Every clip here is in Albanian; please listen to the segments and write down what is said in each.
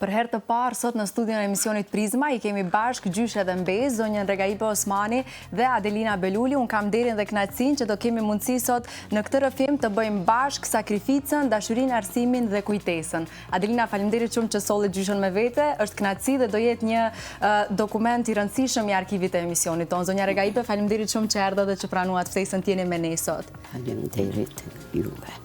Për herë të parë, sot në studion e emisionit Prizma, i kemi bashkë Gjyshe dhe Mbez, zonjën Regaipe Osmani dhe Adelina Beluli. Unë kam nderin dhe kënaqësinë që do kemi mundësi sot në këtë rrëfim të bëjmë bashkë sakrificën, dashurinë, arsimin dhe kujtesën. Adelina, faleminderit shumë që solli Gjyshen me vete. Është kënaqësi dhe do jetë një dokument i rëndësishëm i arkivit të emisionit tonë. Zonja Regaipe, faleminderit shumë që erdha dhe që pranuat ftesën të jeni me ne sot. Faleminderit juve.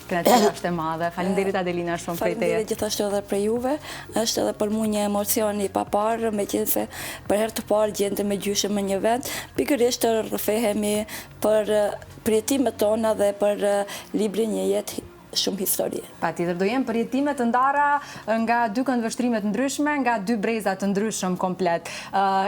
Kënaqësia është e madhe. Faleminderit Adelina shumë për teje. Faleminderit gjithashtu edhe për juve. Është edhe për mua një emocion i paparë, meqense për herë të parë gjendem me Gjyshen në një vend. Pikërisht të rrëfehemi për përjetimet tona dhe për librin Një jetë shumë historie. Patjetër, do jenë përjetimet të ndara nga dy këndvështrimet ndryshme, nga dy breza të ndryshëm komplet.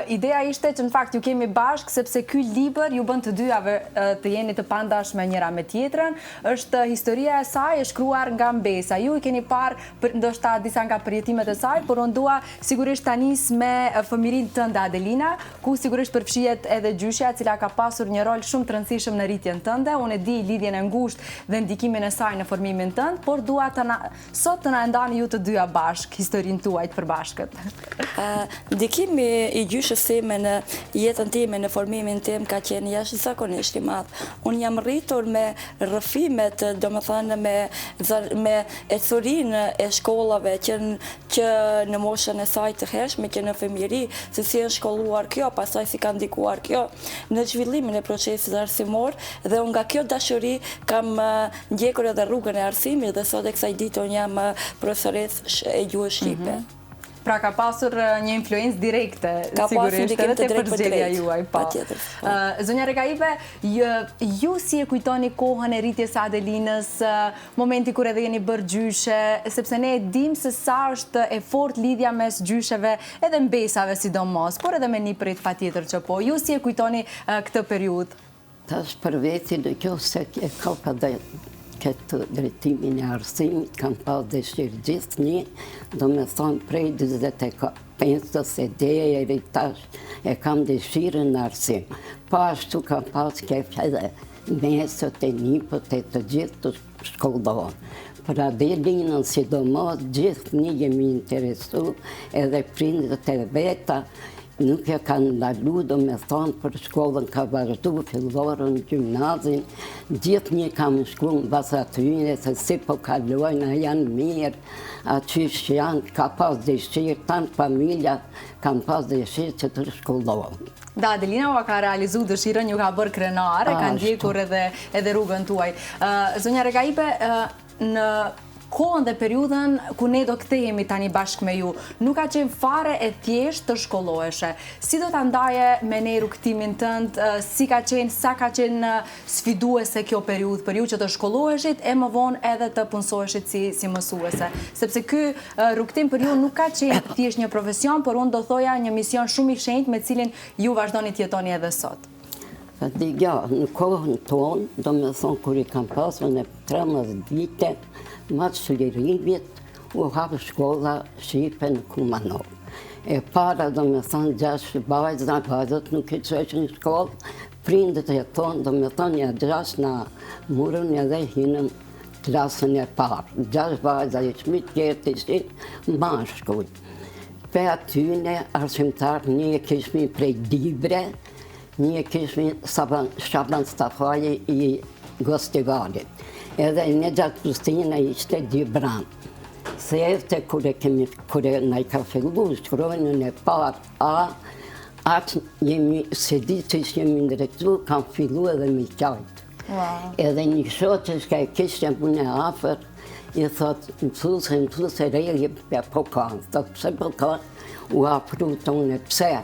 Ideja ishte që në fakt ju kemi bashkë sepse ky libër ju bën të dyjave të jeni të pandashme njëra me tjetrën. Është historia e saj e shkruar nga Mbesa. Ju i keni parë ndoshta disa nga përjetimet e saj, por unë dua sigurisht ta nis me fëmijërinë tënde Adelina, ku sigurisht përfshihet edhe Gjyshja, e cila ka pasur një rol shumë të rëndësishëm në rritjen tënde. Unë e di lidhjen e ngushtë dhe ndikimin e saj në formimin tënd, por dua sot të na ndani ju të dyja bashkë historinë tuaj të përbashkët. Ndikimi i Gjyshës time në jetën time, në formimin tim ka qenë jashtëzakonisht i madh. Unë jam rritur me rrëfimet, domethënë me ecurinë e shkollave që në moshën e saj të hershme, që në fëmijëri, se si është shkolluar kjo, pastaj si ka ndikuar kjo në zhvillimin e procesit arsimor, dhe unë nga kjo dashuri kam ndjekur edhe rrugën e arsimit dhe sot e kësaj dite unë jam profesorës e gjuhës shqipe. Pra ka pasur një influencë direkte, sigurisht, edhe te përgjegjësia juaj. Patjetër. Zonja Regaipe, ju si e kujtoni kohën e rritjes së Adelinës, momenti kur edhe jeni bërë gjyshe, sepse ne e dimë se sa është e fortë lidhja mes gjysheve, edhe mbesave sidomos, por edhe me nipërit patjetër që po. Ju si e kujtoni këtë periudhë? Tash për veti në kjo se e ka dhe këtë drejtimin e arsimit, kam pas dëshirë gjithë një, do me thonë prej 25 e deri tash e kam dëshirën në arsim. Po ashtu kam pas kef edhe mesët e nipët e të gjithë të shkollohen. Për Adelinën sidomos gjithë një jemi interesu, edhe prindët e veta, nuk e kanë ndalu, do me thonë, për shkollën ka vazhdu, fillorën, gjimnazin, gjithë një kam shku në basa atyre, se si po kalojnë, janë mirë, atysh janë, ka pas dëshirë, tanë familja, kam pas dëshirë që të shkollohen. Da, Adelina u ka realizu dëshirën, ju ka bërë krenar, e ka ndjekur edhe rrugën tuaj. Zonja Regaipe, në kohën dhe periudhën ku ne do kthehemi tani bashkë me ju, nuk ka qenë fare e thjesht të shkolloheshe. Si do ta ndaje me ne rrugtimin tënd, sa ka qenë sfiduese kjo periudhë për ju që të shkolloheshit e më vonë edhe të punësoheshit si mësuese. Sepse ky rrugtim për ju nuk ka qenë thjesht një profesion, por unë do thoja një mision shumë i shenjtë me cilin ju vazhdoni të jetoni edhe sot. Në kohën tonë, do me thonë kur i kam pasur në 13 vite, matë shlirimit, u hapë shkolla Shqipe në Kumanov. E para, do me thonë, 6 vajzët nuk i qeshë në shkollë, prindët e tonë, do me thonë, një 6 në murën edhe hinëm klasën e parë. 6 vajzët i shmit tjertë ishin mashkull. Pe atyne, arsimtarë, një kishmi prej Dibre, një kishmi Shaban Stafaji i Gostivarit. Edhe në gjatë Kristina ishte Dibran. Se efte kure në i ka fillu shkrojnën e parë atë se di që jemi ndrektu, kam fillu edhe me qajtë. Edhe një shoqë që e kishtë punë e afer, i thotë, më thusë rejë për po kanë. Thotë, pse po kanë, u afru të unë, pse?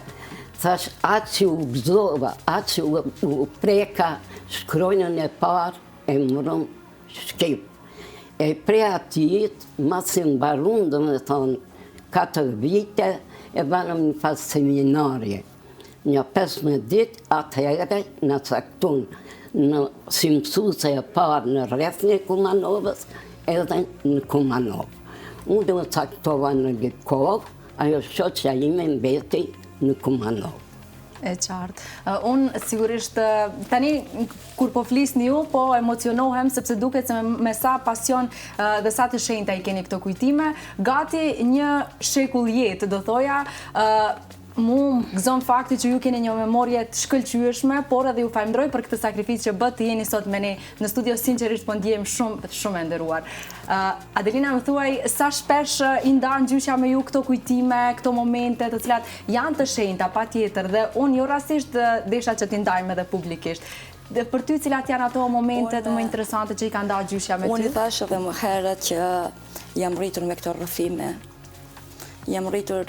Thash, atë që u gëzova, atë që u preka shkrojnën e parë, e mërëm Shqip. E pre atit, masin barun, do me thonë, 4 vite, e banëm një pas seminarje. Një 15 dit, atëhere në caktun, si mësuse e parë në rrethën e Kumanovës, edhe në Kumanov. Unë dhe më caktova në Lipkov, ajo shoqja ime mbeti në Kumanov. E qartë. Unë sigurisht tani kur po flisni ju, po emocionohem sepse duket se me sa pasion dhe sa të shenjta i keni këto kujtime, gati një shekull jetë, do thoja, mu gëzon fakti që ju keni një memorje të shkëlqyeshme, por edhe ju falenderoj për këtë sakrificë që bët të jeni sot me ne në studio, sinqerisht po ndjehem shumë e nderuar. Adelina, më thuaj, sa shpesh i ndan gjyqja me ju këto kujtime, këto momente të cilat janë të shenjta patjetër, dhe unë jo rastisht desha që t'i ndajmë edhe publikisht. Dhe për ty, cilat janë ato momentet më interesante që i ka ndarë gjyqja me ty? Unë i thash edhe më herët që jam rritur me këto rrëfime. Jam rritur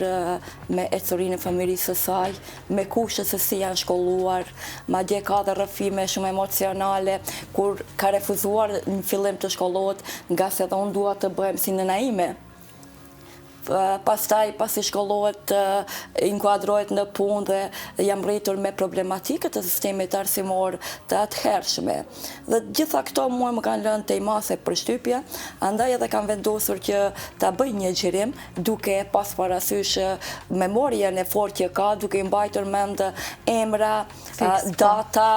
me ecurinë e familjes së saj, me kushte se si janë shkolluar, madje ka dhe rrëfime shumë emocionale, kur ka refuzuar në fillim të shkollohet, nga se dhe unë dua të bëhem si nëna ime. Pastaj, pasi shkollohet, inkuadrohet në punë dhe jam rritur me problematikët të sistemit arsimor të atëhershme. Dhe gjitha këto mua më kanë lënë të imase për shtypje, andaj edhe kam vendosur që ta bëj një xhirim, duke pas parasysh memorien e fortë që ka, duke i mbajtur mend emra, data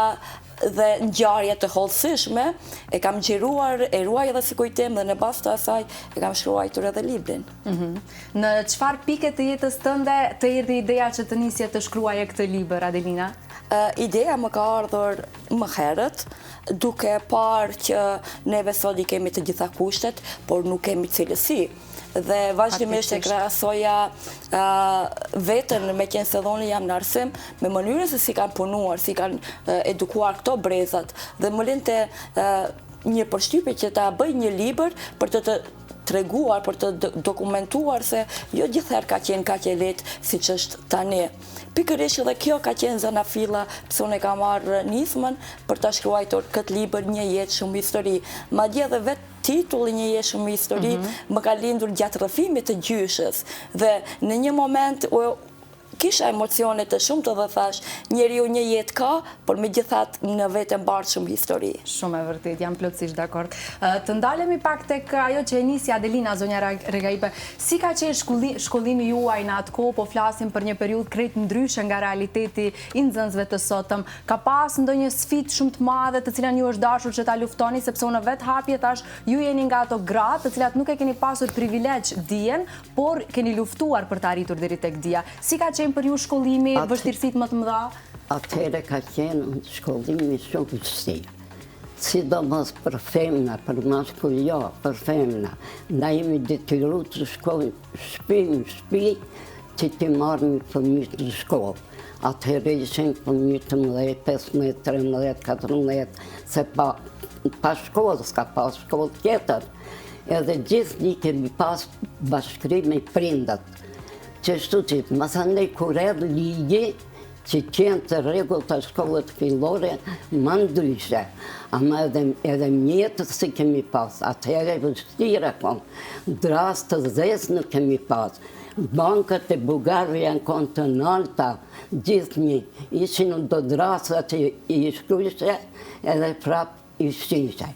dhe ngjarje të hollësishme, e kam xhiruar, e ruaj edhe si kujtim dhe në bazë të asaj e kam shkruar edhe librin. Në çfarë pike të jetës tënde të erdhi ideja që të nisje të shkruaje këtë libër, Adelina? Ideja më ka ardhur më herët, duke parë që neve sot i kemi të gjitha kushtet, por nuk kemi cilësi. Dhe vazhdimisht e krahasoja vetën, me qenë se dhoni jam në arsim, me mënyrën se si kanë punuar, si kanë edukuar këto brezat, dhe më linte një përshtypje që ta bëj një libër për të treguar, për të dokumentuar se jo gjithherë ka qenë kaq e lehtë siç është tani. Pikërisht edhe kjo ka qenë zanafilla pse unë kam marrë nismën për ta shkruar këtë libër, Një jetë shumë histori. Madje edhe vetë titulli Një jetë shumë histori më ka lindur gjatë rrëfimit të gjyshës, dhe në një moment kisha emocione të shumta dhe thash, njeriu një jetë ka, por megjithatë në vetë mbar shumë histori. Shumë e vërtet, jam plotësisht dakord. Të ndalemi pak tek ajo që e nisi Adelina, zonja Regaipe. Si ka qenë shkollimi juaj në atë kohë, po flasim për një periudhë krejt ndryshe nga realiteti i nxënësve të sotëm. Ka pas ndonjë sfidë shumë të madhe të cilën ju është dashur që ta luftoni, sepse unë vetë hapje thash, ju jeni nga ato gratë të cilat nuk e keni pasur privilegj dijen, por keni luftuar për të arritur deri tek dia. Si ka qenë për ju shkollimi, vështirësitë më të mëdha? Atëherë ka qenë shkollimi shumë vështirë. Sidomos për femna, për mashkull jo, për femna. Na jemi detyruar të shkojmë shtëpi në shtëpi që të marrim fëmijët në shkollë. Atëherë ishin fëmijë të mëdhenj, 15, 13, 14, se pa shkollë, s'ka pas shkollë tjetër. Edhe gjithë kemi pas bashkërim me prindat. Qështu që masandej kur edhe ligji që qenë të rregull të shkollët fillore, më ndryshe. Ama edhe mjetët si kemi pas, atëherë vështirë kom, dras të zezë nuk kemi pas. Bankët e Bugarë janë konë të nalta, gjithë një, ishin do drasa që i shkryshe edhe prap i shqishe.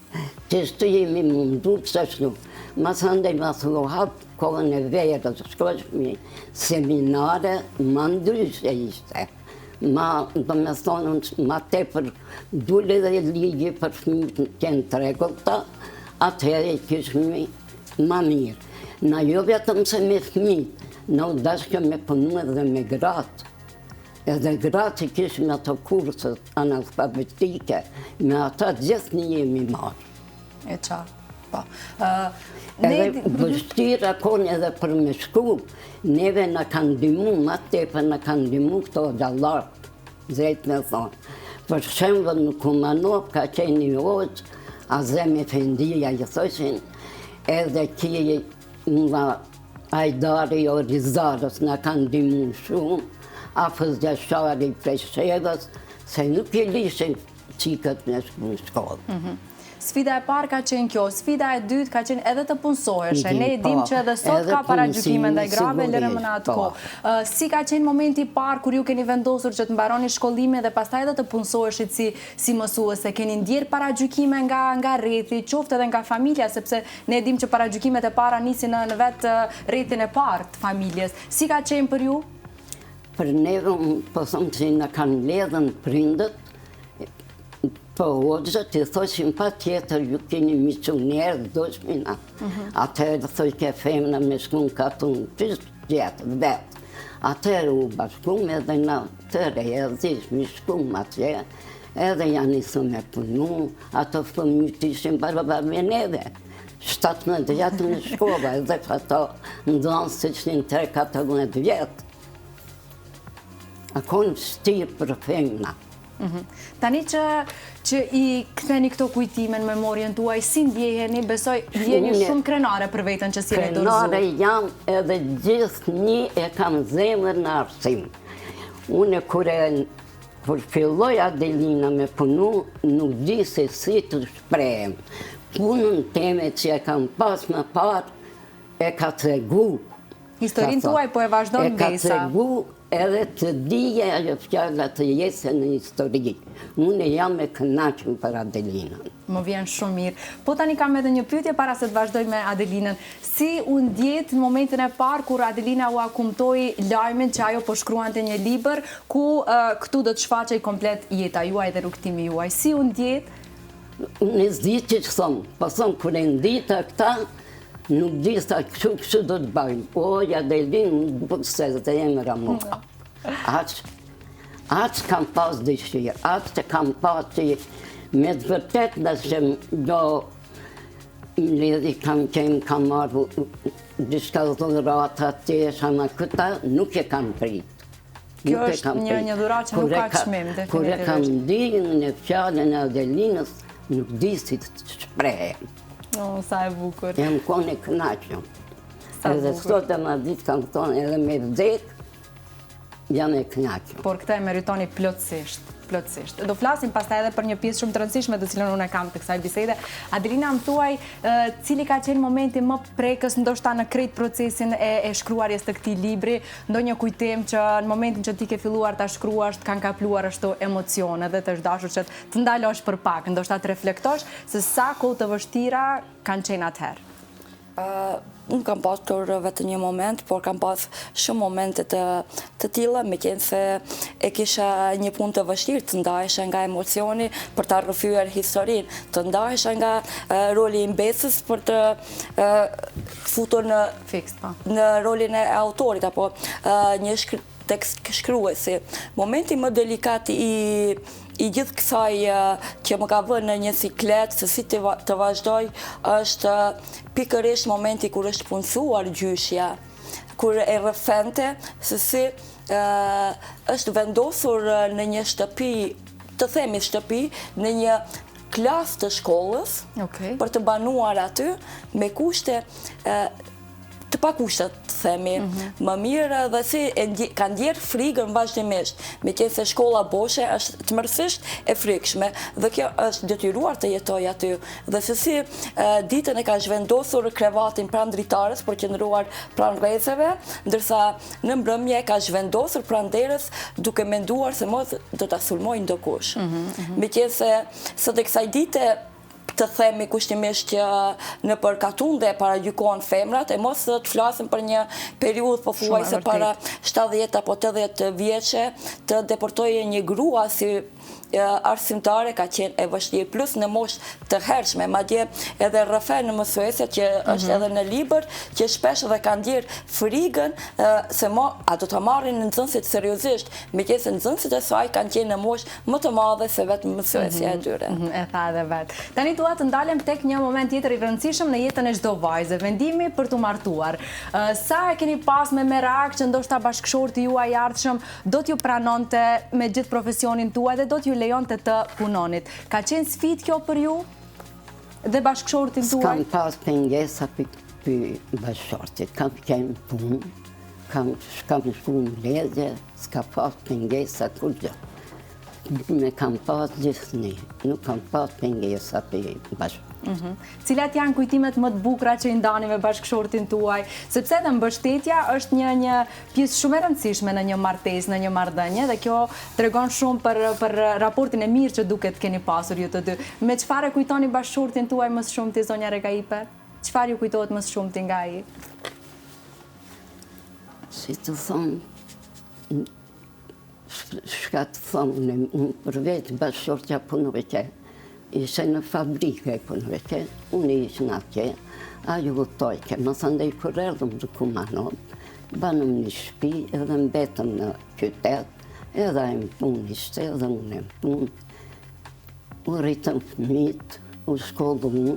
Qështu jemi mundur të shnu. Masandej ma thua hapë kohën e verës, shkojshmi seminare, ma ndryshe ishte. Do me thonë, ma tepër dule dhe ligji për fëmijët qenë të rregullta, atëherë kishmi ma mirë. Na jo vetëm se me fëmijët, na u dashkë me punu edhe me gratë. Edhe gratë që kishme ato kursët analfabetike, me ata gjithë një jemi marë. E qartë. Edhe vështirë akon edhe për me shku, neve në kanë dimu, ma tepër në kanë dimu këto gjallarë, zëjtë me thonë. Për shembull në Kumanov ka qenë një hoqë, Azem Efendia i thoshin, edhe ki nga Ajdari o Rizarës në kanë dimu shumë, Afës Gjashari Preshevës, se nuk i lishin qikët në shkollë. Sfida e parë ka qenë kjo, sfida e dytë ka qenë edhe të punësohesh. Ne e dim që edhe sot ka paragjykime ndaj grave, lërëm në atë kohë. Si ka qenë momenti i parë kur ju keni vendosur që të mbaroni shkollimin dhe pastaj edhe të punësoheshit si mësuese? Keni ndjerë paragjykime nga rrethi, qoftë edhe nga familja, sepse ne e dim që paragjykimet e para nisin në vetë rrethin e parë të familjes. Si ka qenë për ju? për neve, po thëmë që në kanë ledhen prindët, po hoxhët i thoshin pa tjetër, ju keni misionerë, doshmina. Atëherë thoj ke femna me shkun katun, tjetë, vetë. Atëherë u bashkum edhe në të rejëzish, mi shkum atje, edhe janë isë me punu, ato fëmijët ishin barabar me neve. 17 vjetë në shkolla, edhe ato ndonë se ishin 3-14 vjetë. Akon shtirë për femna. Tani që i këtheni këto kujtime në memorien tuaj, si ndjeheni, besoj ndjeni shumë krenare për vetën që si e dorëzu. Krenare jam edhe gjithë një e kam zemër në arsim. Une kur filloj Adelina me punu, nuk di se si të shprehem. Punën teme që e kam pas më parë, e ka tregu. Historin tuaj po e vazhdojnë besa. E ka tregu edhe të dije ajo fjalla të jese në histori. Unë jam e kënaqur për Adelinën. Më vjen shumë mirë. Po tani kam edhe një pyetje para se të vazhdoj me Adelinën. Si u ndjet në momentin e parë kur Adelina u akumtoi lajmin që ajo po shkruante një libër ku këtu do të shfaqej komplet jeta juaj dhe rrugtimi juaj. Si u ndjet? Unë s'di që thonë, po thonë kër e ndita këta, nuk di sa kështu do të bëjmë. Oj, Adelin, nuk bëtë se të emra muka. Aqë kam pas dëshirë, aqë kam pas që me të vërtet dhe që do lidhi kam marru dishka dhurata të shama këta, nuk e kam prit. Kjo është një dhurat që nuk ka çmim, definitivisht. Kur e kam dirë në fjallën e Adelinës, nuk di si të shprehem. Sa e bukur. Jam kone kënaqëm. Edhe sot e ma ditë kam thonë edhe me vdek, jam e kënaqëm. Por këta e meritoni plotësisht. Do flasim pastaj edhe për një pjesë shumë të rëndësishme të cilën unë e kam të kësaj bisede. Adelina, më thuaj, cili ka qenë momenti më prekës, ndoshta në krejt procesin e shkruarjes të këtij libri, ndonjë kujtim që në momentin që ti ke filluar ta shkruash, kanë kapluar ashtu emocione dhe të dashur që të ndalosh për pak, ndoshta të reflektosh se sa kohë të vështira kanë qenë atëherë. Unë kam pas vetë një moment, por kam pas shumë momente të tilla, me qenë se e kisha një punë të vështirë, të ndahesha nga emocioni për të rrëfyer historinë, të ndahesha nga roli i mbesës për të futur në rolin e autorit, apo një tekst shkruesi. Momenti më delikat i gjithë kësaj që më ka vënë në një siklet, se si të vazhdoj, është pikërisht momenti kur është punësuar gjyshja, kur e rrëfente, se si është vendosur në një shtëpi, të themi shtëpi, në një klas të shkollës, për të banuar aty, me kushte të pa kushtet, të themi, më mirë dhe si ka ndjerë frigën vazhdimisht, me qenë se shkolla boshe është të mërësisht e frikshme dhe kjo është detyruar të jetoj aty dhe se si ditën e ka zhvendosur krevatin pranë dritares për qëndruar pranë rrezeve, ndërsa në mbrëmje ka zhvendosur pranë derës duke menduar se mos do ta sulmojnë ndokush. Me qenë se sot e kësaj dite të themi kushtimisht që në përkatunde para gjykohen femrat, e mos të flasim për një periudhë pothuajse para 70 apo 80 vjeçe të deportojë një grua si arsimtare ka qenë e vështirë, plus në moshë të hershme, madje edhe rrëfen në mësuesja që është edhe në libër, që shpesh dhe kanë ndjerë frigën se a do të marrin në nxënësit seriozisht, me qenë se nxënësit e saj kanë qenë në moshë më të madhe se vetë mësuesja e tyre. E tha edhe vetë. Tani dua të ndalem tek një moment tjetër i rëndësishëm në jetën e çdo vajze, vendimi për të martuar. Sa e keni pas me merak që ndoshta bashkëshorti juaj i ardhshëm do t'ju pranonte me gjithë profesionin tuaj dhe do t'ju lejonte të punonit. Ka qenë sfidë kjo për ju dhe bashkëshortin tuaj? S'kam pas pengesa për bashkëshortit, kam qenë punë, kam shku në lezje, s'ka pas pengesa kur gjë. Me kam pas gjithni, nuk kam pas pengesa për bashkëshortit. Cilat janë kujtimet më të bukura që i ndani me bashkëshortin tuaj, sepse edhe mbështetja është një pjesë shumë e rëndësishme në një martesë, në një marrëdhënie dhe kjo tregon shumë për raportin e mirë që duket keni pasur ju të dy. Me çfarë kujtoni bashkëshortin tuaj më së shumti, zonja Regaipe? Çfarë ju kujtohet më së shumti nga ai? Si të thonë, shka të thonë, unë për vetë bashkëshortja punëve që ishe në fabrike e punëve që, unë ishë në atje, ajo vëtoj që më thëndej kur erdhëm në Kumanov, banëm një shpi edhe mbetëm në qytet, edhe e më punë ishte, edhe unë e më punë, u rritëm fëmit, u shkollë unë,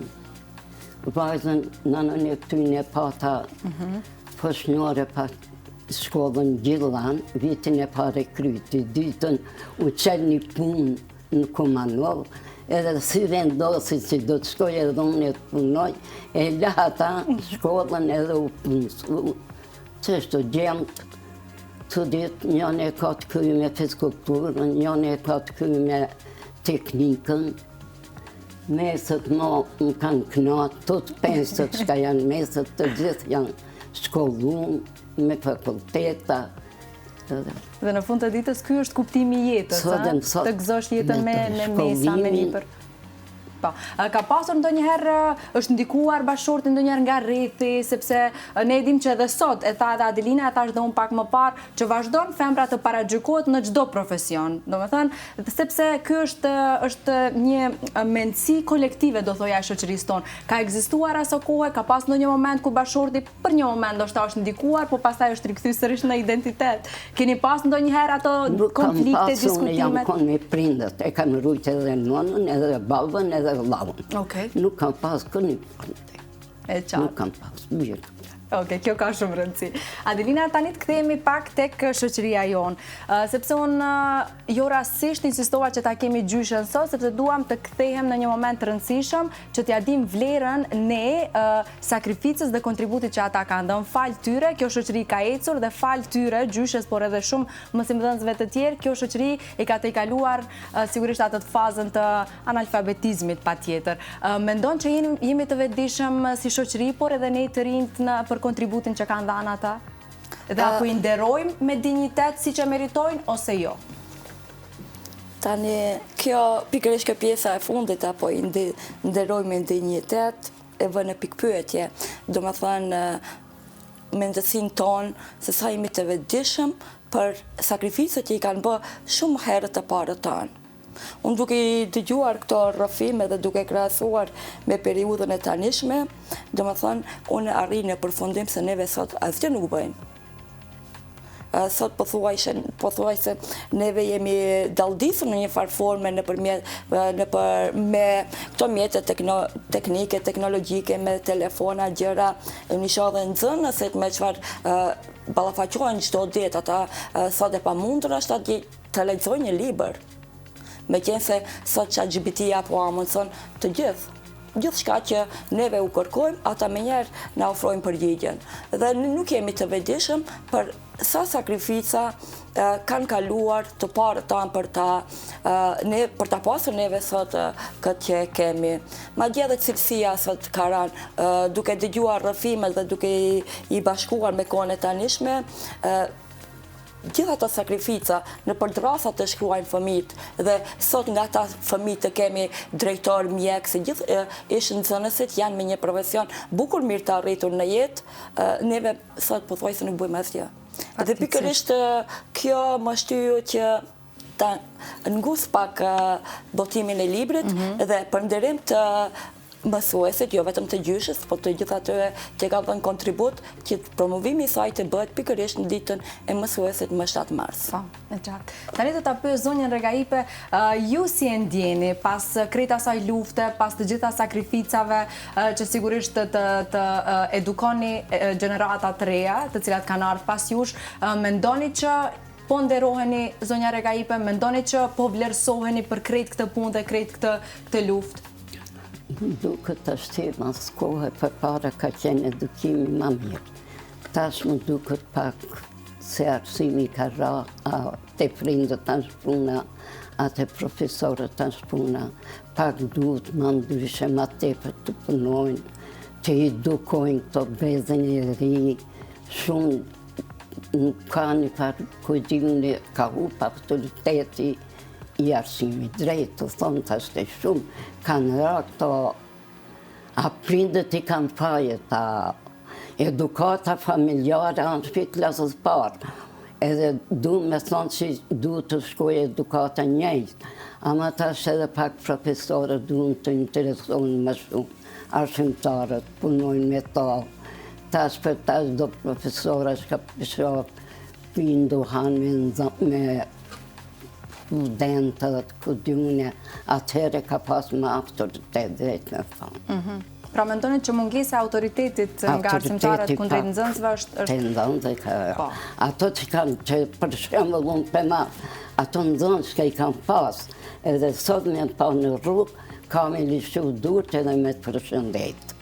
vajzën nënën e këtyne pata fëshnjore pa shkollën Gjillan, vitin e pare kryti, dytën u qelë një punë në Kumanov, edhe si vendosi që do të shkoj edhe unë e të punoj, e lata shkollën edhe u punësu, që është të gjemt, të ditë njën e ka të këj me fizikulturën, njën e ka të këj me teknikën, mesët më kanë knatë, të pensët shka janë mesët, të gjithë janë shkollumë, me fakulteta. Dhe në fund të ditës, ky është kuptimi i jetës, të gëzosh jetën me mesa, me nipër. Ka pasur ndonjëherë, është ndikuar bashkëshorti ndonjëherë nga rrethi, sepse ne dim që edhe sot, e tha edhe Adelina, e thash dhe unë pak më parë, që vazhdon femra të paragjykohet në çdo profesion. Domethënë, sepse ky është një mendësi kolektive, do thoja, e shoqërisë tonë. Ka ekzistuar aso kohë, ka pas ndonjë moment ku bashkëshorti për një moment ndoshta është ndikuar, po pastaj është rikthyer sërish në identitet. Keni pas ndonjëherë ato konflikte, diskutime? Jam konë me prindët, e kam rujt edhe nonën, edhe babën, edhe vllahun. Nuk kam pas këni konte. E qartë. Nuk kam pas, mirë. Kjo ka shumë rëndësi. Adelina, tani të kthehemi pak tek shoqëria jonë, sepse unë jo rastësisht insistova që ta kemi gjyshen sot, sepse duam të kthehem në një moment të rëndësishëm që t'ja dim vlerën ne sakrificës dhe kontributit që ata kanë dhënë. Fal tyre, kjo shoqëri ka ecur dhe fal tyre, gjyshes, por edhe shumë mësimdhënësve të tjerë, kjo shoqëri i ka tejkaluar sigurisht atë fazën të analfabetizmit patjetër. Mendon që jemi të vetëdijshëm si shoqëri, por edhe ne të rinjt për kontributin që kanë dhënë ata? Dhe apo i nderojmë me dinjitet si që meritojnë, ose jo? Tani, pikërisht kjo pjesa e fundit, apo i nderojmë me dinjitet, e vë në pikpyetje. Do më thënë, mendësinë tonë, se sa jemi të vetëdijshëm për sakrificët që i kanë bë shumë herë të parë tanë. Unë duke i dëgjuar këto rrëfime dhe duke krahasuar me periudhën e tanishme, do më thënë, unë arri në përfundim se neve sot asgjë nuk bëjmë. Sot pothuajse neve jemi dalldisur në një farë forme me këto mjetet teknike, teknologjike, me telefona, gjëra, një shoh dhe nxënësit me çfarë ballafaqohen çdo ditë, ata sot e pamundur është të lexojnë një libër. Me qenë se sot ChatGPT-ja po amundson të gjithë shka që neve u kërkojmë, ata me njerë na ofrojnë përgjigjen. Dhe nuk jemi të vetëdijshëm për sa sakrifica kanë kaluar të parë tanë për ta pasur neve sot këtë që kemi. Madje edhe cilësia sot ka rënë, duke dëgjuar rrëfimet dhe duke i bashkuar me kohën e tanishme, gjitha ato sakrifica në përdrasa të shkruajnë fëmijët dhe sot nga ta fëmijët të kemi drejtor, mjek, se gjithë ishë nxënësit janë me një profesion bukur mirë të arritur në jetë, neve sot pothuajse nuk bëjmë asgjë. Dhe pikërisht kjo më shtyu që ta ngus pak botimin e librit dhe për nderim të mësuesit, jo vetëm të gjyshes, po të gjithë atyre që ka dhënë kontribut, që promovimi i saj të bëhet pikërisht në ditën e mësuesit më 7 mars. E qartë. Tani do ta pyes zonjën Regaipe, ju si e ndjeni pas krejt asaj lufte, pas të gjitha sakrificave që sigurisht të edukoni gjenerata të reja, të cilat kanë ardhur pas jush, mendoni që po nderoheni, zonja Regaipe, mendoni që po vlerësoheni për krejt këtë punë dhe krejt këtë luftë? Duke të shtima s'kohe për para ka qenë edukimi ma mirë. Tash më duke pak se arsimi ka ra, te prindët të shpuna, te profesorët të shpuna, pak duhet ma ndryshe ma tepër të punojnë, të edukojnë këto bezën e ri, shumë ka një farë kujdimni ka hupa autoriteti i arsimi drejtë, të thonë të ashte shumë, kanë ra këto, a prindët i kanë faje, ta edukata familjare anë shpi klasës parë, edhe du me thonë që du të shkoj edukata njëjtë, ama tash edhe pak profesorët du të interesohen më shumë, arshimtarët, punojnë me ta, tash për tash do profesorët shka pëshof, pinë duhan me studentët, këdjune, atëhere ka pas më autoritet, drejt me thonë. Pra mendoni që mungesa e autoritetit nga arsimtarët kundrejt nxënësve është... Të nxënësve ka... Ato që kanë, që për shembull unë pema, ato nxënës që i kanë pas, edhe sot me pa në rrugë, ka me lishu durt edhe me të përshëndet.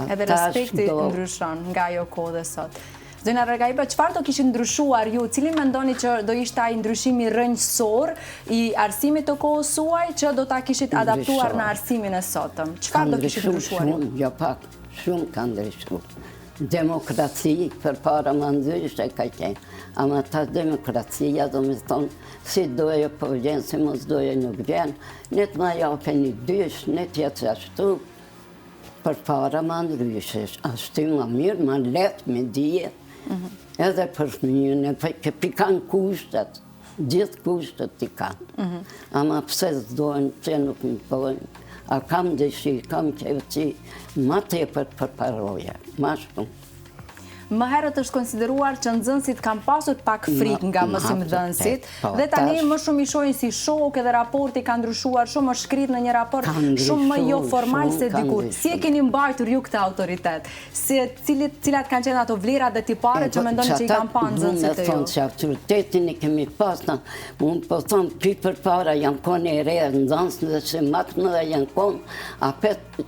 Edhe respekti ndryshon nga ajo kohë dhe sot. Zona Ragaiba, çfarë do kishin ndryshuar ju? Cili mendoni që do ishte ai ndryshimi rrënjësor i arsimit të kohës suaj që do ta kishit adaptuar në arsimin e sotëm? Çfarë do kishit ndryshuar ju? Jo pak, shumë ka ndryshuar. Demokraci përpara më ndryshe ka qenë. Ama ta demokracia do me thonë si doje po vjen, si mos doje nuk vjen. Ne të ma jape një dysh, ne tjetë ashtu. Përpara më ndryshe, ashtu më mirë, më letë me dije. Edhe për fëmijën, pi kanë kushtet, gjithë kushtet i kanë. Ama pse s'dojnë, që nuk më pojnë, a kam dëshirë, kam qevëci, ma tepër përparoje, ma shumë. Më herët është konsideruar që nxënësit kanë pasur pak frikë nga mësimdhënësit dhe tani më shumë i shohin si shok edhe raporti ka ndryshuar, shumë është shkrit në një raport shumë më jo formal se dikur. Si e keni mbajtur ju këtë autoritet? Cilat kanë qenë ato vlerat dhe tipare që mendoni që i kanë pa nxënësit e ju? Me thonë që autoritetin i kemi pasna, unë po thonë pi për para janë konë e re nxënës dhe që matë më dhe janë konë, apet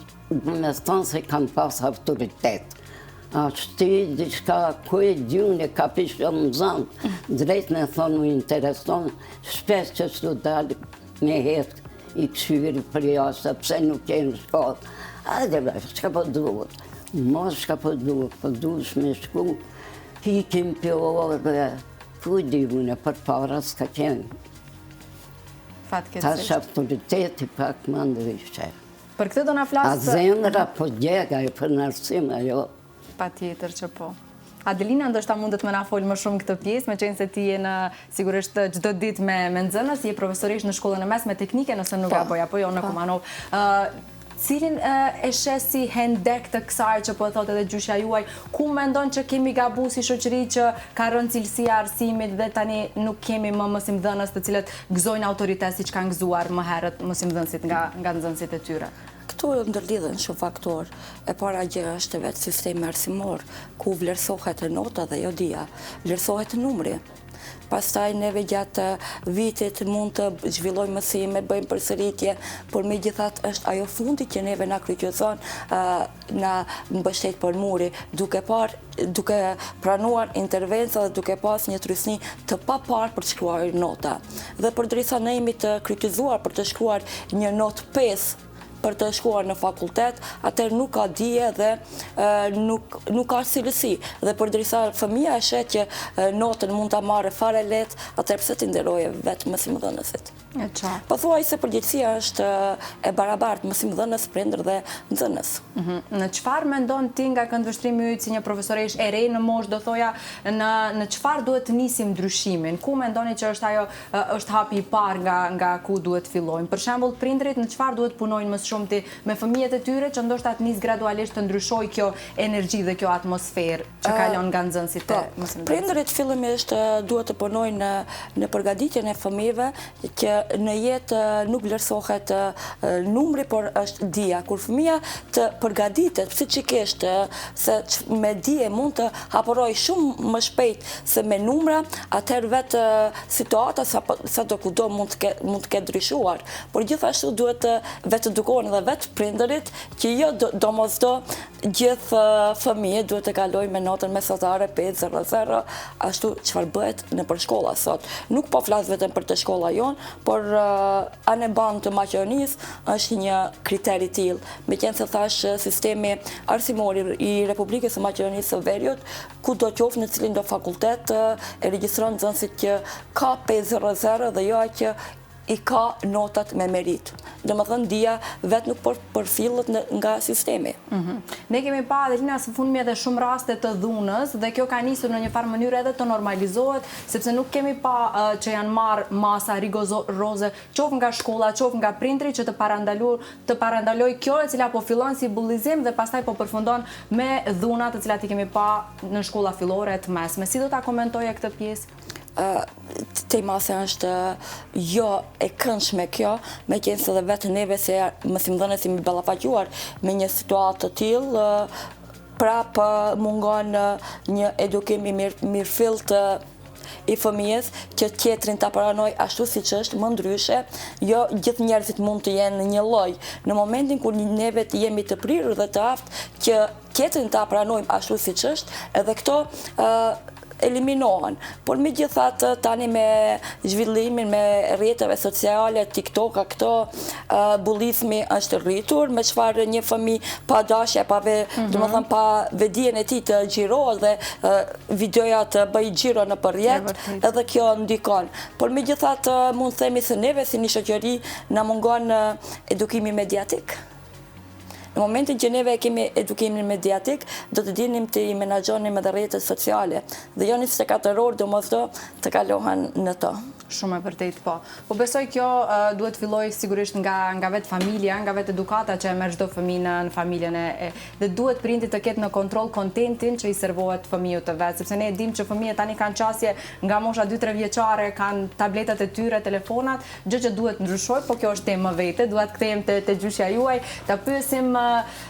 me thonë se kanë pas autoritet. Ashtë diçka kujë gjune ka pishë më zanë, drejt me thonë më intereson, shpesh që shtu dalë me hetë i këshyri për jashtë, pse nuk e në shkollë. Ajde bre, shka po duhet, mos shka po duhet me shku, hikim për orë, ku di mune për para s'ka qenë. Tash autoriteti pak më ndryshe. Për këtë do na flasë... A zemra po djega i për nërsim ajo. Pa tjetër që po. Adelina, ndoshta mundet me na folë më shumë këtë pjesë, me qenë se ti je në sigurisht çdo ditë me nxënës, je profesorish në shkollën e mesme teknike, nëse nuk gaboj, apo jo në Kumanov. Cilin e shesi hendek të kësaj që po e thot edhe gjyshja juaj, ku mendon që kemi gabu si shoqëri që ka rënë cilësia arsimit dhe tani nuk kemi më mësimdhënës të cilët gëzojnë autoritet si që kanë gëzuar më herët mësimdhënësit nga nxënësit e tyre? Këtu ndërlidhen shumë faktor. E para gjë është vetë sistemi arsimor, ku vlerësohet e nota dhe jo dia, vlerësohet numri. Pastaj neve gjatë vitit mund të zhvillojmë mësime, bëjmë përsëritje, por megjithatë është ajo fundi që neve na kryqëzon, na mbështet për muri, duke pranuar intervenca dhe duke pas një trysni të papar për të shkruar nota. Dhe përderisa ne jemi të kryqëzuar për të shkruar një notë 5 për të shkuar në fakultet, atër nuk ka dije dhe nuk ka cilësi. Dhe përderisa fëmija e shet që notën mund të marrë fare let, atër pse të nderoje vetë mësimdhënësit. Po thuaj se përgjithësia është e barabartë mësimdhënës, prindër dhe nxënës. Në çfarë mendon ti nga këndvështrimi yt si një profesoresh e re në moshë, do thoja, në çfarë duhet të nisim ndryshimin? Ku mendoni që është hapi i parë nga ku duhet fillojmë? Për shembull, prindrit në çfarë duhet punojnë më shumë ti me fëmijët e tyre që ndoshta të nis gradualisht të ndryshojë kjo energji dhe kjo atmosferë që kalon nga nxënësit e mësimdhënësit? Prindërit fillimisht duhet të punojnë në përgatitjen e fëmijëve që në jetë nuk vlerësohet numri, por është dia. Kur fëmija të përgatitet psikikisht se me dije mund të hapëroj shumë më shpejt se me numra, atëherë vetë situata sa do kudo mund të ketë ndryshuar. Por gjithashtu duhet vetë edukohen dhe vetë prindërit që jo domosdo gjithë fëmijët duhet të kalojnë me notën mesatare 5.00, ashtu çfarë bëhet nëpër shkolla sot. Nuk po flas vetëm për të shkolla jonë, por aneban të Maqedonisë është një kriter i tillë. Meqense thash sistemi arsimor i Republikës së Maqedonisë së Veriut, kudo qoftë në cilin do fakultet e regjistron nxënësit që ka 5.00 dhe jo aq i ka notat me merit. Dhe më thënë, dia vetë nuk përfillet nga sistemi. Ne kemi pa dhe lina së fundmi edhe shumë raste të dhunës dhe kjo ka nisur në një farë mënyrë edhe të normalizohet, sepse nuk kemi pa që janë marrë masa rigoroze, qoftë nga shkolla, qoftë nga prindri që të parandaloj kjo e cila po fillon si bullizim dhe pastaj po përfundon me dhunat të cilat i kemi pa në shkolla fillore të mesme. Si do ta komentoje këtë pjesë? Temase është jo e këndshme kjo, me qenë se dhe vetë neve se mësimdhënës i mi ballafaqjuar me një situatë të tillë, prapë mungon një edukim i mirëfillt i fëmijës që tjetrin ta paranoj ashtu siç është, më ndryshe, jo gjithë njerëzit mund të jenë në një lloj. Në momentin kur neve të jemi të prirur dhe të aftë që tjetrin ta pranojmë ashtu siç është, edhe këto eliminohen. Por me gjithat tani me zhvillimin me rrjeteve sociale, TikTok, këto bullizmi është rritur, me çfarë një fëmijë pa dashje, domethënë pa vedijen e tij të xhirohet dhe videoja të bëj xhiro në përjet, edhe kjo ndikon. Por me gjithat mund themi se neve si një shoqëri na mungon edukimi mediatik. Në momentin që neve kemi edukimin mediatik, do të dinim të i menaxhonim edhe rrjetet sociale dhe jo 24 orë domosdoshmë të kalohen në to. Shumë e vërtet, po. Po besoj kjo duhet filloj sigurisht nga vetë familja, nga vetë edukata që e merr çdo fëmijë në familjen dhe duhet prindi të ketë në kontroll kontentin që i servohet fëmijët të vet, sepse ne e dimë që fëmijët tani kanë qasje nga mosha 2-3 vjeçare, kanë tabletat e tyre, telefonat, gjë që duhet ndryshoj, po kjo është temë më vete, duhet kthehem te gjyshja juaj, ta pyesim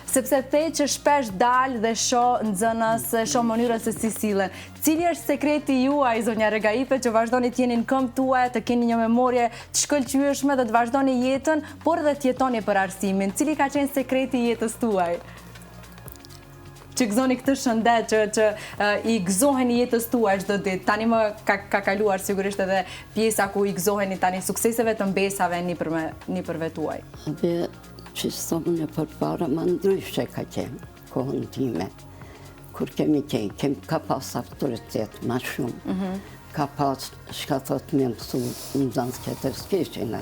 sepse the që shpesh dal dhe shoh nxënës, shoh mënyrën se si sillen. Cili është sekreti juaj, zonja Regaipe, që vazhdoni të jeni në këmbë tuaj, të keni një memorie të shkëlqyeshme dhe të vazhdoni jetën, por edhe të jetoni për arsimin? Cili ka qenë sekreti i jetës tuaj? Që gëzoni këtë shëndet, që i gëzoheni jetës tuaj çdo ditë. Tani më ka kaluar sigurisht edhe pjesa ku i gëzoheni tani sukseseve të mbesave nëpërve tuaj. Dhe që sonë e përpara më ndryshe ka qenë kohën time. Kur kemi ka pas autoritet ma shumë, ka pas shka thot me mësu në zanës që të s'kishin,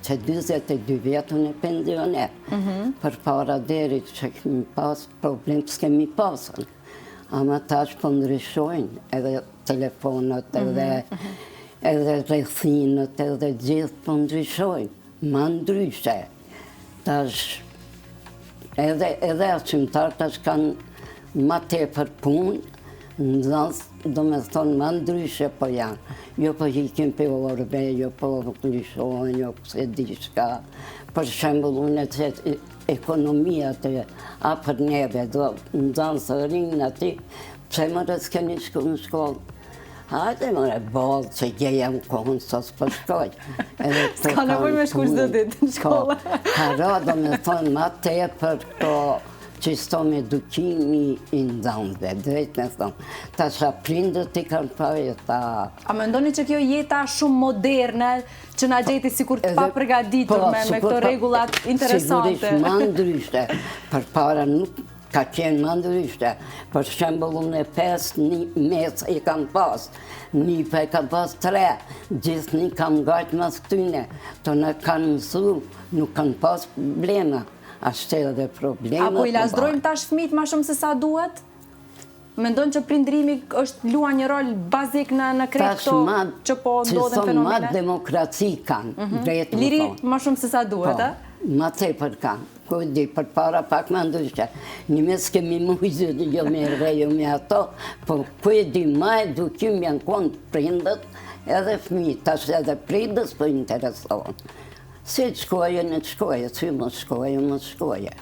që 22 vjetën e pensioner, për para deri që kemi pas problem s'kemi pasën. Ama tash po ndryshojnë edhe telefonat, edhe rrethinët, edhe gjithë po ndryshojnë, ma ndryshe. Tash edhe arsimtar tash kanë ma tepër punë, nëzënës do me thonë ma ndryshe po janë. Jo po hikim për orëve, jo po lishojnë, jo se di shka. Për shembull, unë që ekonomia të apër neve, do nëzënës rinë ati, pse më rësë keni shku në shkollë? Hajde më re bolë që gjeja më kohën sos për shkoj. Ska nevoj me shku çdo ditë në shkollë. Ka ra do me thonë ma tepër ko që stom edukimi i nxënësve, drejt me thonë. Ta qa prindët i kanë pare ta... A mendoni që kjo jeta shumë moderne, që na gjeti sikur të pa përgatitur me këto rregullat interesante? Sigurisht ma ndryshe, për para nuk ka qenë më ndryshe. Për shembull, unë e 5 një mes i kam pas, një pe kam pas 3, gjithë një kam gajtë mas këtyne, të në kanë mësu, nuk kanë pas problema. Ashtë edhe problemet. Apo i lasdrojmë tash fëmijët ma shumë se sa duhet? Mendon që prindrimi është luan një rol bazik në krejt këto që po ndodhen fenomene? Ma demokraci kanë, drejt më thonë. Liri ma shumë se sa duhet, a? Ma tepër kanë. Kujdi, për para pak më ndryshe. Një mes kemi mujtë, jo me rrejo me ato, po kujdi ma edukim janë konë prindët edhe fëmijët, tash edhe prindës po interesohen. Si të shkoje, në të shkoje, si më shkoje.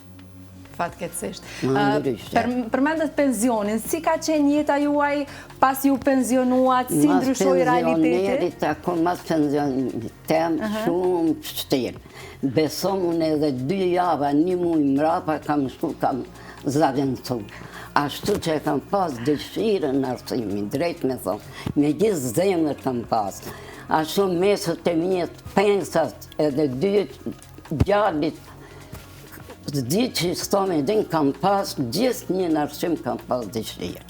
Fatkeqësisht. Ma ndryshe. Përmendet pensionin, si ka qenë jeta juaj pas ju pensionuat, si ndryshoi realiteti? Mas pensionerit, ako mas pensionerit tem shumë shtirë. Besom unë edhe 2 java, 1 muj mrapa kam shku, kam zavendësu. Ashtu që kam pas dëshirën në arsimi, drejt me thonë, me gjithë zemër kam pas. Ashtu mesët e mjetë, pensat edhe 2 gjallit, di që stome din kam pas, gjithë një në arsim kam pas dëshirë.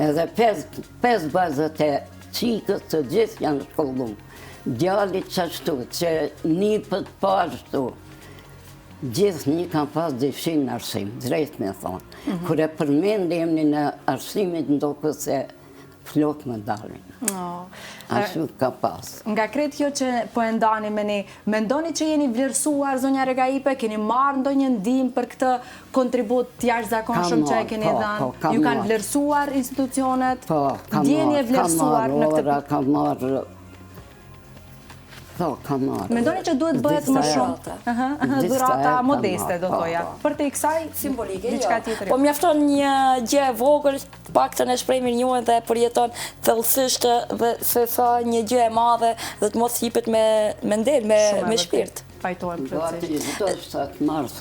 Edhe 5 bazët e qikës të gjithë janë shkollum. djalit qashtu, që një pët pashtu, gjithë një kam pas dëshim në arsim, drejt me thonë. Kër e përmendë emnin në arsimit, ndoshta se flok më dalin. Ashtu ka pas. Nga kretë kjo që po e ndani me ne, mendoni që jeni vlerësuar, zonja Regaipe, keni marrë ndonjë ndihmë për këtë kontribut jashtëzakonshëm që e keni dhënë? Ju kanë vlerësuar institucionet? Po, Ndjeni e vlerësuar në këtë? Kam marrë. Po, kam marrë. Mendoni që duhet bëhet më shumë? Dhurata modeste, do thoja. Për te i kësaj, simbolike, diçka tjetër. Po mjafton një gjë e vogël, paktën e shprehmi njërin dhe përjeton thellësisht dhe se sa një gjë e madhe dhe të mos hipet me ndel, me shpirt. Pajtohem plotësisht.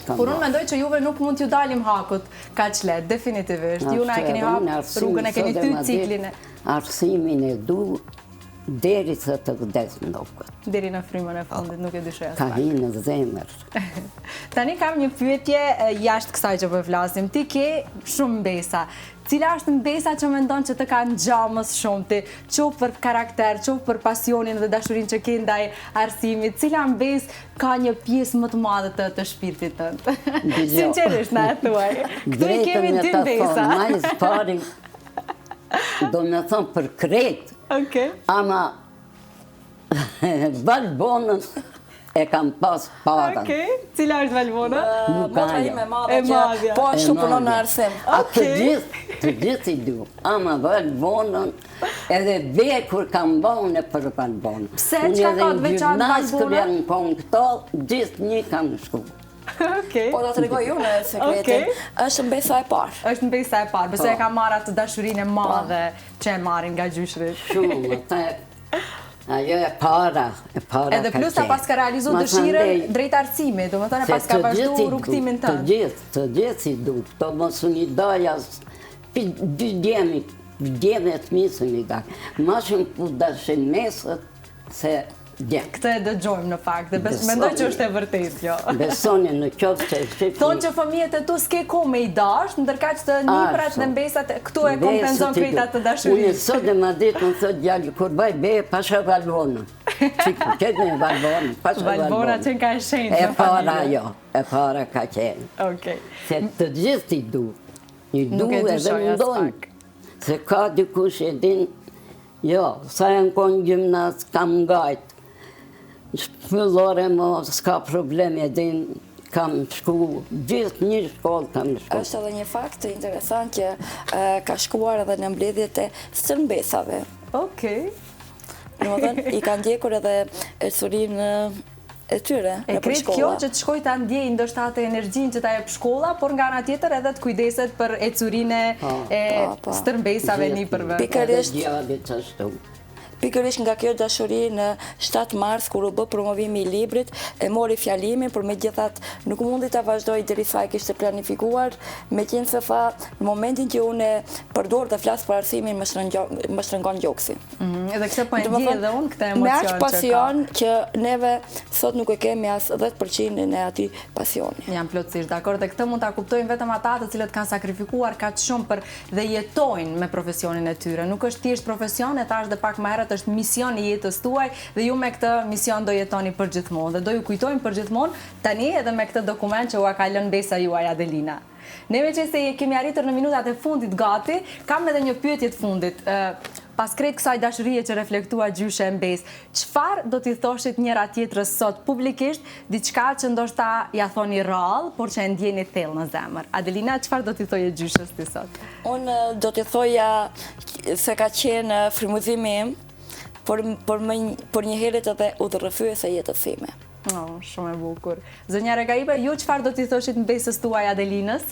Por unë mendoj që juve nuk mund t'ju dalim hakut kaq lehtë, definitivisht. Ju na e keni hapë rrugën, e keni thyr ciklin e. Arsimin e du deri sa të vdes ndokët. Deri në frymën e fundit, nuk e dyshoj as pak. Ka hinë në zemër. Tani kam një pyetje jashtë kësaj që po flasim. Ti ke shumë mbesa. Cila është mbesa që mendon që të ka ngjamës shumë ti, qoftë për karakter, qoftë për pasionin dhe dashurinë që ke ndaj arsimit? Cila mbesë ka një pjesë më të madhe të shpirtit tënd? Sinqerisht na e thuaj. Këtu i kemi dy mbesa. Majs pari do me thonë për kretë. Ama Valbonën e kam pas parën. Cila është Valbona? Motra ime madhe që po ashtu punon në arsim. Të gjithë i du. Ama Valbonën edhe vekur kam bënë për Valbonën. Pse çka ka të veçantë Valbona? Unë edhe në konë këto, gjithë një kam shku. Po da të regoj ju në sekretin, është mbesa e parë. është mbesa e parë, bëse e ka marrë atë dashurinë e madhe që e marrin nga gjyshrit. Shumë, ajo e para edhe plus ta pas ka realizu dëshirën drejt arsimit, do më thënë pas ka vazhdu rrugtimin tënë. Të gjithë i du, të mos unë i daja, dy djeme të misën i da. Ma shumë pu dashin mesët se djemë. Këtë e dëgjojmë në fakt, dhe mendoj që është e vërtet, jo. Besoni në qoftë që e shqipë. Thonë që fëmijët e tu s'ke ko me i dash, ndërka që të niprat dhe mbesat këtu e kompenzon krejta të dashurit. Unë sot dhe ma ditë, më thot gjallë, kur baj be, pasha Valbonën. Qiku, qëtë me Valbonën, pasha Valbonën. Valbona që nga e shenjë në familje. E para jo, e para ka qenë. Se të gjithë i du. I du edhe mundon. Se ka dikush e din, jo, sa e në konë gjimnas, kam ngajt. Shpëllore mo, s'ka probleme, din, kam shku, gjithë një shkollë kam shku. Është edhe një fakt interesant që ka shkuar edhe në mbledhjet e stërmbesave. Në më thënë, i kanë ndjekur edhe e surinë e tyre në për shkolla. Kjo që të shkoj të ndjej ndoshta atë energjinë që ta jep shkolla, por nga ana tjetër edhe të kujdeset për ecurinë e stërmbesave nipërve. Pikërisht nga kjo dashuri në 7 mars, kur u bë promovimi i librit, e mori fjalimin, por megjithatë nuk mundi ta vazhdoi derisa e kishte planifikuar, meqense tha në momentin që unë përdor të flas për arsimin më shtrëngon gjoksi. Edhe këtë po e ndjej edhe unë këtë emocion. Me aq pasion që neve sot nuk e kemi as 10% e atij pasioni. Jam plotësisht dakord, dhe këtë mund ta kuptojnë vetëm ata të cilët kanë sakrifikuar kaq shumë për dhe jetojnë me profesionin e tyre. Nuk është thjesht profesion, e thash dhe pak më herët, është mision i jetës tuaj dhe ju me këtë mision do jetoni për gjithmonë dhe do ju kujtojmë për gjithmonë tani edhe me këtë dokument që ua ka lënë mbesa juaj Adelina. Neve që se kemi arritur në minutat e fundit gati, kam edhe një pyetje të fundit. Pas krejt kësaj dashurie që reflektua gjyshe e mbes, çfarë do t'i thoshit njëra tjetrës sot publikisht, diçka që ndoshta ja thoni rrallë, por që e ndjeni thellë në zemër? Adelina, çfarë do t'i thoje gjyshës ti sot? Unë do t'i thoja se ka qenë frymëzimi im, por një herët edhe udhërrëfyese jetës time. Shumë e bukur. Zonja Regaipe, ju çfarë do t'i thoshit mbesës tuaj Adelinës?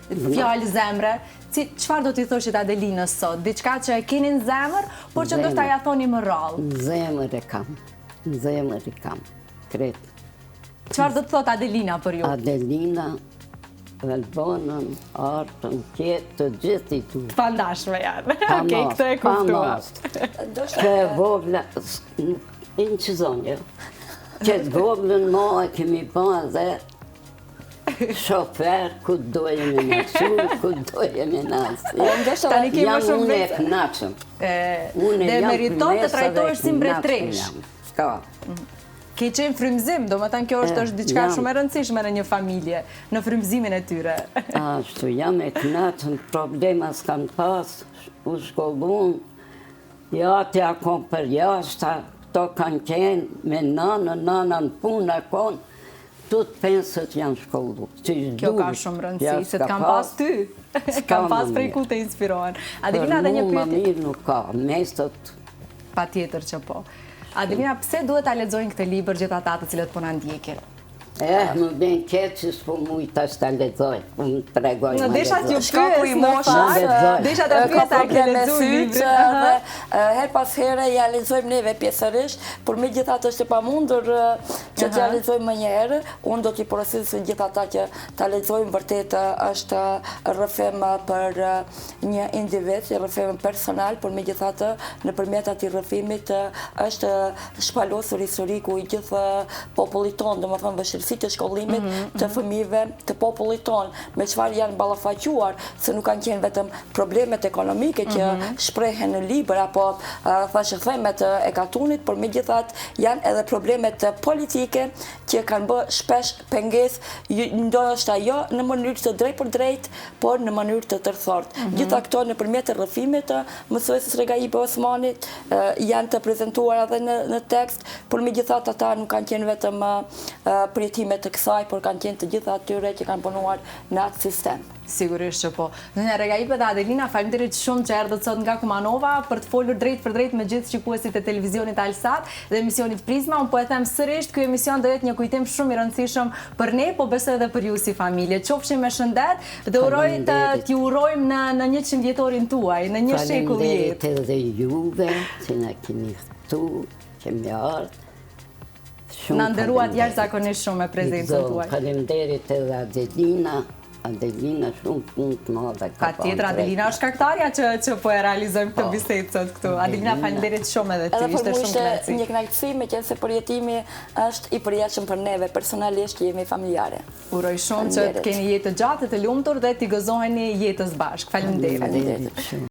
Fjalë zemre, çfarë do t'i thoshit Adelinës sot? Diçka që e keni në zemër, por që ndoshta ja thoni më rrallë. Zemër e kam, kretë. Çfarë do të thot Adelina për ju? Adelina, Valbonën, Artën, Qetë, të gjithë i tu. Të pandashme janë. Okej, këtë e kuptua. Që e vogla, në që zonjë, që të voglën ma e kemi pa dhe shofer, ku doje me nësu, ku doje me nësi. Jam unë e knaqëm. Dhe meriton të trajtojsh si mbretresh. s'ka. Ke qenë frymëzim, do më thënë kjo është diçka shumë e rëndësishme në një familje, në frymëzimin e tyre. Ashtu, jam e knatën, problema s'kam pas, u shkollun, ja t'ja kom për jashta, këto kanë qenë me nanën punë e konë, tut pensët janë shkollu. Kjo ka shumë rëndësi, se t'kam pas ty, kam pas prej ku të inspirohen. Për mu më mirë nuk ka, mesët. Pa tjetër që po. Adelina, pse duhet ta lexojnë këtë libër gjithë ata të cilët po na ndjekin? Më bën keq që s'po mujta ta lexoj, më tregoj. Në desha t'ju Shka ku i moshës, desha të pyes a ke lexuar librin. Her pas here ja lexojmë neve pjesërisht, por megjithatë është e pamundur që t'ja lexojmë më një herë. Unë do t'i porositoj gjithë ata që ta lexojmë, vërtet është rrëfim për një individ, rrëfim personal, por megjithatë nëpërmjet atij rrëfimit është shpalosur historiku i gjithë popullit tonë, domethënë vështirësi të shkollimit të fëmijëve të popullit tonë, me çfarë janë ballafaquar, se nuk kanë qenë vetëm problemet ekonomike që shprehen në libër apo thashëthemet e katunit, por megjithatë janë edhe problemet politike që kanë bërë shpesh pengesë, ndoshta jo në mënyrë të drejtë për drejtë, por në mënyrë të tërthortë. Gjitha këto nëpërmjet rrëfimit të mësuesit Regaipe Osmanit janë të prezantuara edhe në tekst, por megjithatë ata nuk kanë qenë vetëm pritime të kësaj, por kanë qenë të gjitha atyre që kanë punuar në atë sistem. Sigurisht që po. Zonja Regaipe dhe Adelina, faleminderit shumë që erdhët sot nga Kumanova për të folur drejt për drejt me gjithë shikuesit e televizionit Alsat dhe emisionit Prizma. Unë po e them sërish, ky emision do jetë një kujtim shumë i rëndësishëm për ne, po besoj edhe për ju si familje. Qofshim me shëndet dhe uroj t'ju urojmë në 100 vjetorin tuaj, në një shekull jetë. Faleminderit edhe juve që na keni ftu, që më ardhë. Në ndëruat jashtëzakonisht shumë me prezencën tuaj. Faleminderit edhe Adelina shumë punë të madhe. Patjetër, Adelina është shkaktarja që po e realizojmë këtë bisedë sot këtu. Adelina, faleminderit shumë edhe ty, ishte shumë kënaqësi. Edhe për një kënaqësi, meqense përjetimi është i përjetshëm për neve, personalisht jemi familjare. Uroj shumë që të keni jetë gjatë të lumtur dhe t'i gëzoheni jetës bashkë. Faleminderit.